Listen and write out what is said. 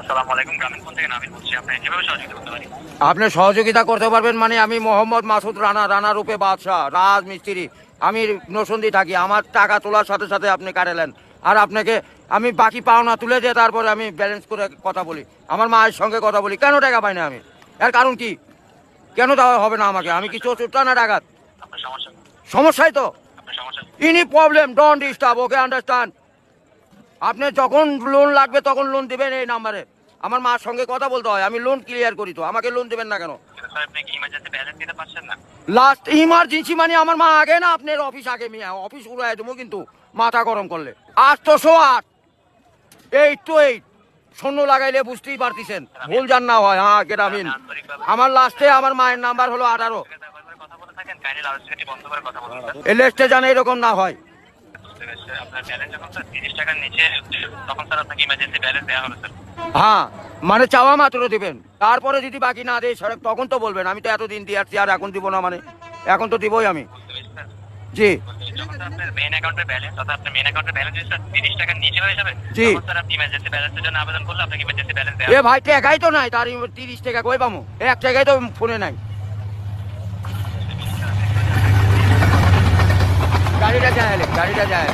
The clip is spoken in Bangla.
আসসালামু আলাইকুম, গ্রামীণ ফোন থেকে নাবিল বলছি। আপনি কিভাবে সহযোগিতা করতে পারি? আপনি সহযোগিতা করতে পারবেন মানে আমি মোহাম্মদ মাসুদ রানা, রানা রূপে বাদশাহ, রাজমিস্ত্রি। আমি নরসিংদী থাকি। আমার টাকা তোলার সাথে সাথে আপনি কাটালেন, আর আপনাকে আমি বাকি পাওনা তুলে দিয়ে তারপরে আমি ব্যালেন্স করে কথা বলি, আমার মায়ের সঙ্গে কথা বলি। কেন টাকা পাই না আমি? এর কারণ কি? কেন দেওয়া হবে না আমাকে? আমি কি চোরটা না ডাকাত? আপনার সমস্যা, সমস্যাই তো। আপনার সমস্যা। Any problem don't disturb, okay understand. আপনি যখন লোন লাগবে তখন লোন দেবেন এই নাম্বারে। আমার মার সঙ্গে কথা বলতে হয়, আমি লোন ক্লিয়ার করি। তো আমাকে লোন দেবেন না কেন? স্যার, আপনি কি ইমার্জেন্সি ব্যালেন্স দিতে পারছেন না? লাস্ট ইমার্জেন্সি মানে আমার মা আগে না আপনার অফিস আগে? মিয়া অফিস উড়াই দেবো কিন্তু মাথা গরম করলে। 808 828 শূন্য লাগাইলে বুঝতেই পারতেছেন, ভুল জান না হয়। হ্যাঁ গ্রামীণ। আমার লাস্টে আমার মায়ের নাম্বার হলো 18। কথা বলে থাকেন, কাইন্ডলি লাউডস্পিকারটি বন্ধ করে কথা বলুন স্যার। এলেস্টে জানে এরকম না হয়। বুঝতে পেরেছি স্যার। আপনার ব্যালেন্স যখন স্যার 30 টাকার নিচে, তখন স্যার আপনাকে ইমার্জেন্সি ব্যালেন্স দেওয়া হবে স্যার। হ্যাঁ মানে চাওয়া মাত্র দিবেন, তারপরে যদি বাকি না দেয় সড়ক তখন তো বলবেন। আমি তো এতদিন দিয়ে আসছি, আর এখন দিব না মানে? এখন তো দিবই আমি। বুঝতে পেরেছি স্যার। জি যখন স্যার আপনার মেইন অ্যাকাউন্টের ব্যালেন্স, অর্থাৎ আপনার মেইন অ্যাকাউন্টের ব্যালেন্স যদি স্যার 30 টাকার নিচে হয়ে যাবে, জি। তখন স্যার আপনি ইমার্জেন্সি ব্যালেন্সের জন্য আবেদন করলে আপনাকে ইমার্জেন্সি ব্যালেন্স দেওয়া এ হবে। ভাই টাকাই তো নাই, তার 30 টাকা কই পামু? এক টাকাই তো ফোনে নাই। গাড়িটা যায়, গাড়িটা যায়।